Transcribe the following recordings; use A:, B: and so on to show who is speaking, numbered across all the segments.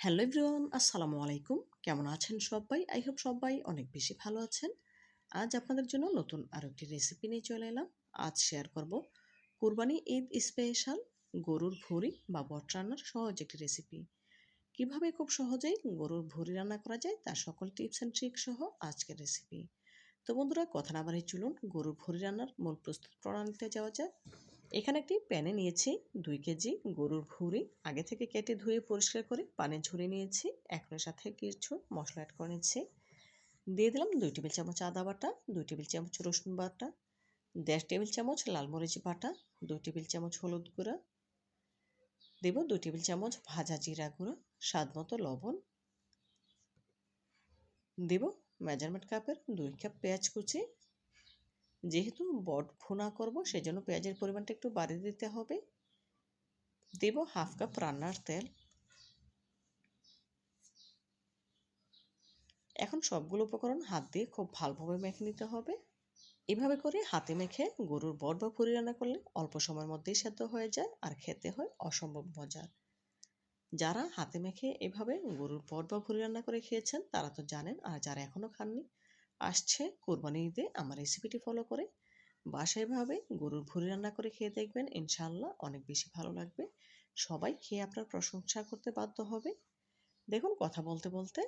A: Hello everyone, আসসালামু আলাইকুম। কেমন আছেন সবাই? আই হোপ সবাই অনেক বেশি ভালো আছেন। আজ আপনাদের জন্য নতুন আরও একটি রেসিপি নিয়ে চলে এলাম। আজ শেয়ার করব কুরবানি ঈদ স্পেশাল গরুর ভুঁড়ি বা বট রান্নার সহজ একটি রেসিপি। কিভাবে খুব সহজেই গরুর ভুঁড়ি রান্না করা যায় তার সকল টিপস অ্যান্ড ট্রিক সহ আজকের রেসিপি। তো বন্ধুরা, কথা না বাড়িয়ে চলুন গরুর ভুঁড়ি রান্নার মূল প্রস্তুত প্রণালীতে যাওয়া যাক। এখানে একটি প্যানে নিয়েছি 2 কেজি গরুর ভুঁড়ি আগে থেকে কেটে ধুয়ে পরিষ্কার করে পানি ঝরিয়ে নিয়েছি। এখন এর সাথে কিছু মশলা অ্যাড করে নিচ্ছি। দিয়ে দিলাম 2 টেবিল চামচ আদা বাটা, 2 টেবিল চামচ রসুন বাটা, 1.5 টেবিল চামচ লাল মরিচ বাটা, 2 টেবিল চামচ হলুদ গুঁড়া, দেব 2 টেবিল চামচ ভাজা জিরা গুঁড়া, স্বাদ মতো লবণ, দেব মেজারমেন্ট কাপের 2 কাপ পেঁয়াজ কুচি। যেহেতু বট ভুনা করব সেজন্য পেঁয়াজের পরিমাণটা একটু বাড়িয়ে দিতে হবে। দেব হাফ কাপ রান্নার তেল। এখন সবগুলো উপকরণ হাত দিয়ে খুব ভালোভাবে মেখে নিতে হবে। এভাবে করে হাতে মেখে গরুর বট বা ভুঁড়ি রান্না করলে অল্প সময়ের মধ্যেই সেদ্ধ হয়ে যায় আর খেতে হয় অসম্ভব মজার। যারা হাতে মেখে এভাবে গরুর বট বা ভুঁড়ি রান্না করে খেয়েছেন তারা তো জানেন, আর যারা এখনও খাননি, আসছে কোরবানি ঈদে আমার রেসিপিটি ফলো করে বাসায় এভাবে গরুর ভুঁড়ি রান্না করে খেয়ে দেখবেন, ইনশাআল্লাহ অনেক বেশি ভালো লাগবে। সবাই খেয়ে আপনার প্রশংসা করতে বাধ্য হবে। দেখুন, কথা বলতে বলতে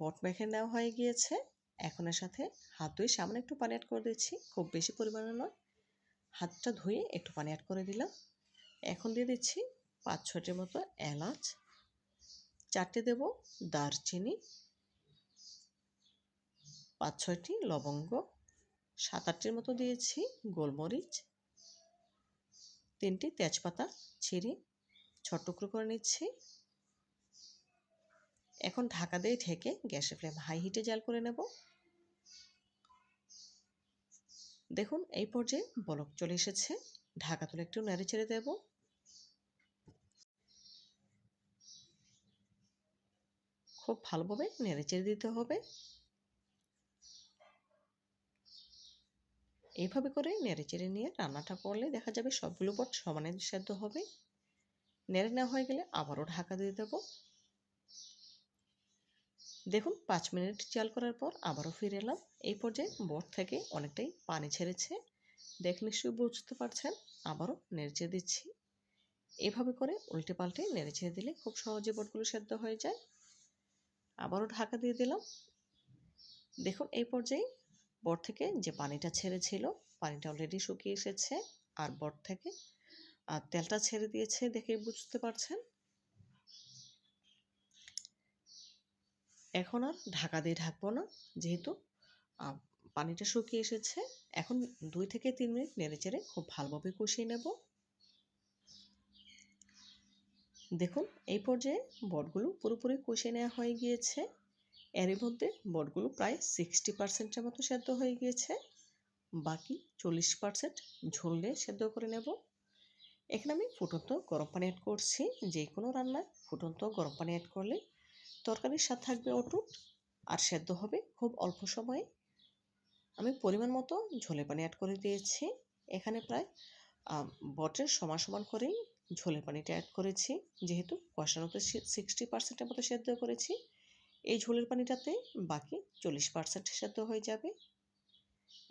A: বট মেখে নেওয়া হয়ে গিয়েছে। এখন এর সাথে হাত ধুয়ে সামান্য একটু পানি অ্যাড করে দিচ্ছি, খুব বেশি পরিমাণে নয়। হাতটা ধুয়ে একটু পানি অ্যাড করে দিলাম। এখন দিয়ে দিচ্ছি 5-6টির মতো এলাচ, 4টে দেব দারচিনি, 5-6টি লবঙ্গ, 7-8টির মতো দিয়েছি গোলমরিচ, 3টি তেজপাতা ছিঁড়ে ছোট টুকরো করে নিচ্ছি। এখন ঢাকা দিয়ে ঢেকে গ্যাসের ফ্লেম হাই হিটে জাল করে নেব। দেখুন, এই পর্যায়ে বলক চলে এসেছে। ঢাকা তুলে একটু নেড়ে চেড়ে দেব। খুব ভালোভাবে নেড়ে চেড়ে দিতে হবে। এইভাবে করে নেড়ে চেড়ে নিয়ে রান্নাটা করলে দেখা যাবে সবগুলো বট সমানে সেদ্ধ হবে। নেড়ে নেওয়া হয়ে গেলে আবারও ঢাকা দিয়ে দেব। দেখুন, 5 মিনিট জাল করার পর আবারও ফিরে এলাম। এই পর্যায়ে বট থেকে অনেকটাই পানি ছেড়েছে, দেখে নিশ্চয়ই বুঝতে পারছেন। আবারও নেড়ে চেড়ে দিচ্ছি। এভাবে করে উল্টে পাল্টে নেড়ে ছেড়ে দিলে খুব সহজে বটগুলো সেদ্ধ হয়ে যায়। আবারও ঢাকা দিয়ে দিলাম। দেখুন, এই পর্যায়ে বট থেকে যে পানিটা ছেড়েছিল, পানিটা অলরেডি শুকিয়ে এসেছে আর বট থেকে তেলটা ছেড়ে দিয়েছে, দেখেই বুঝতে পারছেন। এখন আর ঢাকা দিয়ে ঢাকবো না, যেহেতু পানিটা শুকিয়ে এসেছে। এখন 2 থেকে 3 মিনিট নেড়ে চেড়ে খুব ভালোভাবে কষিয়ে নেব। দেখুন, এই পর্যায়ে বটগুলো পুরোপুরি কষিয়ে নেওয়া হয়ে গিয়েছে। এর মধ্যে বটগুলো প্রায় 60% মতো সেদ্ধ হয়ে গিয়েছে। বাকি 40% ঝোল দিয়ে সেদ্ধ করে নেব। এখানে আমি ফুটন্ত গরম পানি অ্যাড করছি। যে কোনো রান্নায় ফুটন্ত গরম পানি অ্যাড করলে তরকারির স্বাদ থাকবে অটুট আর সেদ্ধ হবে খুব অল্প সময়ে। আমি পরিমাণ মতো ঝোলের পানি অ্যাড করে দিয়েছি। এখানে প্রায় বটের সমান সমান করেই ঝোলের পানিটা অ্যাড করেছি, যেহেতু কষানোতে 60% মতো সেদ্ধ করেছি। এই ঝোলের পানিটাতে বাকি 40% সেদ্ধ হয়ে যাবে।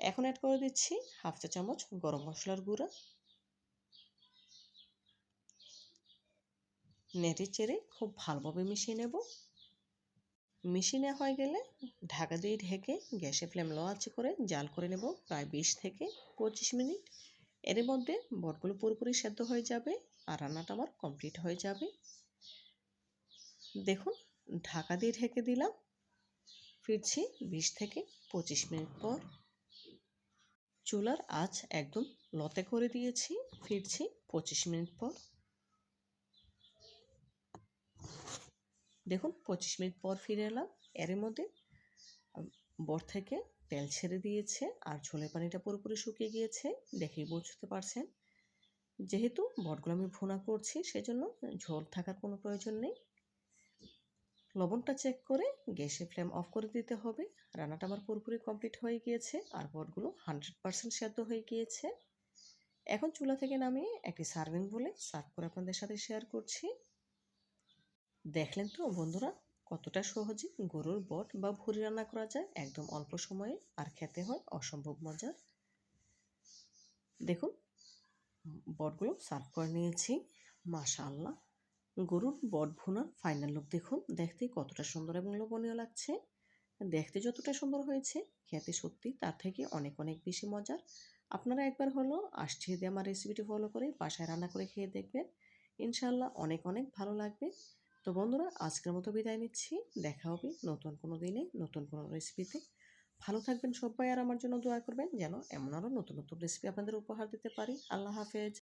A: এখন অ্যাড করে দিচ্ছি হাফ চা চামচ গরম মশলার গুঁড়া। নেড়ে চেড়ে খুব ভালোভাবে মিশিয়ে নেব। মিশিয়ে নেওয়া হয়ে গেলে ঢাকা দিয়ে ঢেকে গ্যাসের ফ্লেম লো আঁচে করে জাল করে নেব প্রায় 20 থেকে 25 মিনিট। এর মধ্যে বটগুলো পুরোপুরি সেদ্ধ হয়ে যাবে আর রান্নাটা আমার কমপ্লিট হয়ে যাবে। দেখুন, ঢাকা দিয়ে ঢেকে দিলাম। ফিরছি 20 থেকে 25 মিনিট পর। চুলার আঁচ একদম লতে করে দিয়েছি। ফিরছি 25 মিনিট পর। দেখুন, 25 মিনিট পর ফিরে এলাম। এর মধ্যে বট থেকে তেল ছেড়ে দিয়েছে আর ঝোলের পানিটা পুরোপুরি শুকিয়ে গিয়েছে, দেখেই বুঝতে পারছেন। যেহেতু বটগুলো আমি ভুনা করছি সেজন্য ঝোল থাকার কোনো প্রয়োজন নেই। লবণটা চেক করে গ্যাসের ফ্লেম অফ করে দিতে হবে। রান্নাটা আমার পুরোপুরি কমপ্লিট হয়ে গিয়েছে আর বটগুলো 100% সেদ্ধ হয়ে গিয়েছে। এখন চুলা থেকে নামিয়ে একটি সার্ভিং বলে সার্ভ করে আপনাদের সাথে শেয়ার করছি। দেখলেন তো বন্ধুরা, কতটা সহজে গরুর বট বা ভুঁড়ি রান্না করা যায় একদম অল্প সময়ে, আর খেতে হয় অসম্ভব মজার। দেখুন, বটগুলো সার্ভ করে নিয়েছি। মাশাআল্লাহ, গরুর বট ভুনার ফাইনাল লুক দেখুন, দেখতে কতটা সুন্দর এবং লোভনীয় লাগছে। দেখতে যতটা সুন্দর হয়েছে, খেতে সত্যি তার থেকে অনেক অনেক বেশি মজার। আপনারা একবার হলো আসছে দিয়ে আমার রেসিপিটি ফলো করে বাসায় রান্না করে খেয়ে দেখবেন, ইনশাআল্লাহ অনেক অনেক ভালো লাগবে। তো বন্ধুরা, আজকের মতো বিদায় নিচ্ছি। দেখা হবে নতুন কোনো দিনে নতুন কোনো রেসিপিতে। ভালো থাকবেন সবাই, আর আমার জন্য দোয়া করবেন যেন এমন আরও নতুন নতুন রেসিপি আপনাদের উপহার দিতে পারি। আল্লাহ হাফেজ।